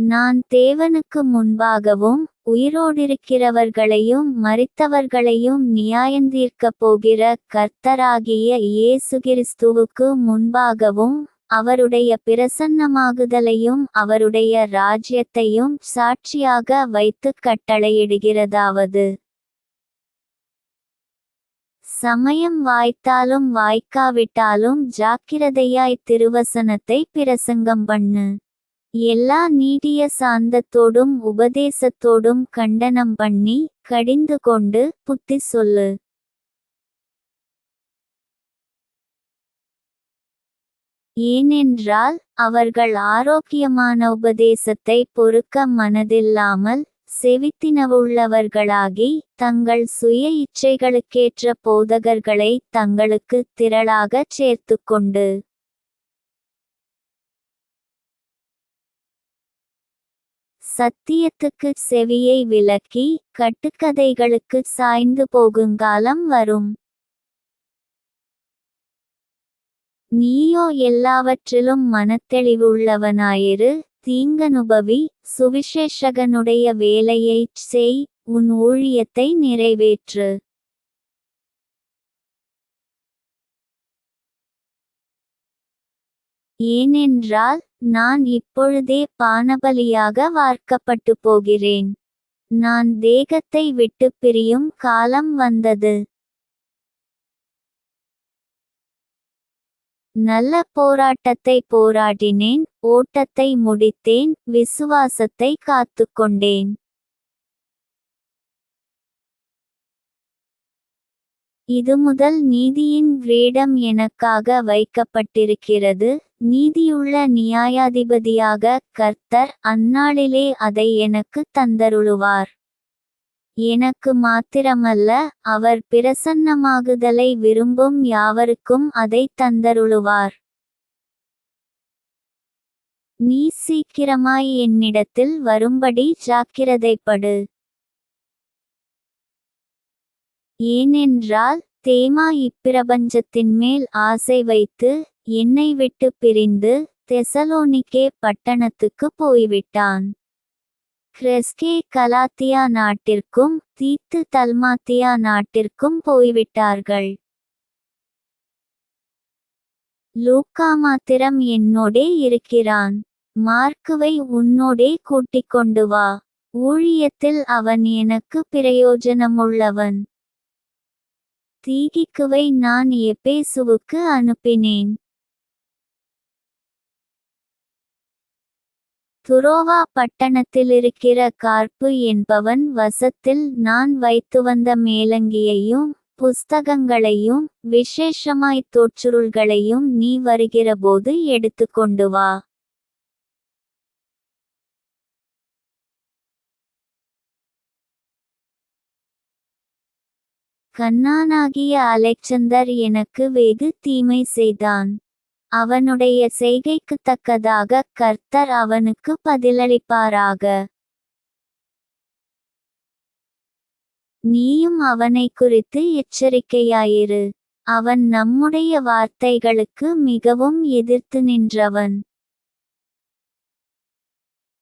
நான் தேவனுக்கு முன்பாகவும் உயிரோடிருக்கிறவர்களையும் மரித்தவர்களையும் நியாயந்தீர்க்கப் போகிற கர்த்தராகிய இயேசு கிறிஸ்துவுக்கு முன்பாகவும் அவருடைய பிரசன்னமாகுதலையும் அவருடைய ராஜ்யத்தையும் சாட்சியாக வைத்துக் கட்டளையிடுகிறதாவது, சமயம் வாய்த்தாலும் வாய்க்காவிட்டாலும் ஜாக்கிரதையாய் திருவசனத்தை பிரசங்கம் பண்ணு. எல்லா நீடிய சாந்தத்தோடும் உபதேசத்தோடும் கண்டனம் பண்ணி கடிந்து கொண்டு புத்தி சொல்லு. ஏனென்றால் அவர்கள் ஆரோக்கியமான உபதேசத்தை பொறுக்க மனதில்லாமல் செவித்தினவுள்ளவர்களாகி தங்கள் சுய இச்சைகளுக்கேற்ற போதகர்களை தங்களுக்கு திரளாகச் சேர்த்துக்கொண்டு சத்தியத்துக்கு செவியை விலக்கி கட்டுக்கதைகளுக்கு சாய்ந்து போகுங்காலம் வரும். நீயோ எல்லாவற்றிலும் மனத்தெளிவுள்ளவனாயிரு, தீங்கனுபவி, சுவிசேஷகனுடைய வேலையைச் செய், உன் ஊழியத்தை நிறைவேற்று. ஏனென்றால் நான் இப்பொழுதே பானபலியாக வார்க்கப்பட்டு போகிறேன். நான் தேகத்தை விட்டு பிரியும் காலம் வந்தது. நல்ல போராட்டத்தை போராடினேன், ஓட்டத்தை முடித்தேன், விசுவாசத்தை காத்துக்கொண்டேன். இதுமுதல் நீதியின் கிரீடம் எனக்காக வைக்கப்பட்டிருக்கிறது, நீதியுள்ள நியாயாதிபதியாக கர்த்தர் அந்நாளிலே அதை எனக்குத் தந்தருளுவார். எனக்கு மாத்திரமல்ல, அவர் பிரசன்னமாகுதலை விரும்பும் யாவருக்கும் அதைத் தந்தருளுவார். நீ சீக்கிரமாய் என்னிடத்தில் வரும்படி ஜாக்கிரதைப்படு. ஏனென்றால் தேமா இப்பிரபஞ்சத்தின்மேல் ஆசை வைத்து என்னை விட்டு பிரிந்து தெசலோனிக்கே பட்டணத்துக்கு போய்விட்டான். கிரெஸ்கே கலாத்தியா நாட்டிற்கும் தீத்து தல்மாத்தியா நாட்டிற்கும் போய்விட்டார்கள். லூக்கா மாத்திரம் என்னோடே இருக்கிறான். மார்க்குவை உன்னோடே கூட்டிக் கொண்டு வா. ஊழியத்தில் அவன் எனக்கு பிரயோஜனமுள்ளவன். தீகிக்குவை நான் எபேசுவுக்கு அனுப்பினேன். துரோவா பட்டணத்திலிருக்கிற கார்ப்பு என்பவன் வசத்தில் நான் வைத்து வந்த மேலங்கியையும் புஸ்தகங்களையும் விசேஷமாய் தோற்றுருள்களையும் நீ வருகிறபோது எடுத்துக்கொண்டு வா. கன்னானாகிய அலெக்சந்தர் எனக்கு வெகு தீமை செய்தான். அவனுடைய செய்கைக்குத் தக்கதாக கர்த்தர் அவனுக்கு பதிலளிப்பாராக. நீயும் அவனை குறித்து எச்சரிக்கையாயிரு. அவன் நம்முடைய வார்த்தைகளுக்கு மிகவும் எதிர்த்து நின்றவன்.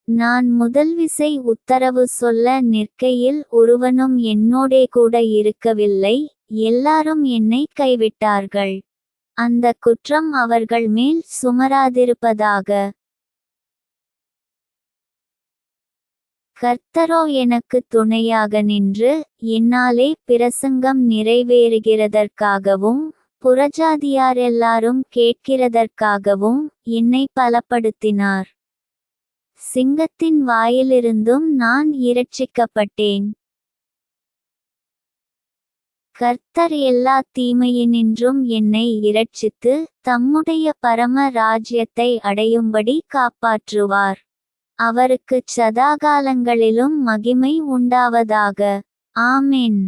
நான் முதல்விசை உத்தரவு சொல்ல நிற்கையில் ஒருவனும் என்னோடே கூட இருக்கவில்லை, எல்லாரும் என்னை கைவிட்டார்கள். அந்த குற்றம் அவர்கள் மேல் சுமராதிருப்பதாக. கர்த்தரோ எனக்கு துணையாக நின்று என்னாலே பிரசங்கம் நிறைவேறுகிறதற்காகவும் புறஜாதியாரெல்லாரும் கேட்கிறதற்காகவும் என்னை பலப்படுத்தினார். சிங்கத்தின் வாயிலிருந்தும் நான் இரட்சிக்கப்பட்டேன். கர்த்தர் எல்லா தீமையினின்றும் என்னை இரட்சித்து தம்முடைய பரம ராஜ்யத்தை அடையும்படி காப்பாற்றுவார். அவருக்குச் சதாகாலங்களிலும் மகிமை உண்டாவதாக. ஆமென்.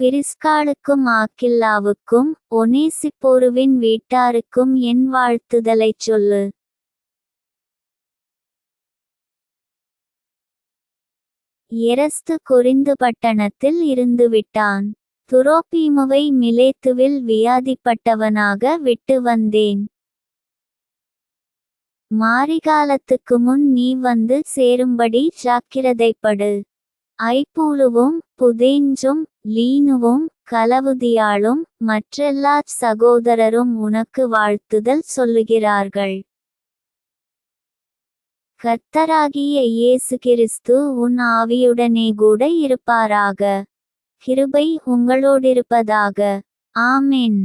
பிரிஸ்காளுக்கும் ஆக்கில்லாவுக்கும் ஒனேசிப்போருவின் வீட்டாருக்கும் என் வாழ்த்துதலைச் சொல்லு. எரஸ்து கொரிந்து பட்டணத்தில் இருந்துவிட்டான். துரோபீமுவை மிலேத்துவில் வியாதிப்பட்டவனாக விட்டு வந்தேன். மாரிகாலத்துக்கு முன் நீ வந்து சேரும்படி ஜாக்கிரதைப்படு. ஐப்பூலுவும் புதேஞ்சும் லீனுவும் கலவுதியாளும் மற்றெல்லாச் சகோதரரும் உனக்கு வாழ்த்துதல் சொல்லுகிறார்கள். கர்த்தராகிய இயேசு கிறிஸ்து உன் ஆவியுடனே கூட இருப்பாராக. கிருபை உங்களோடிருப்பதாக. ஆமென்.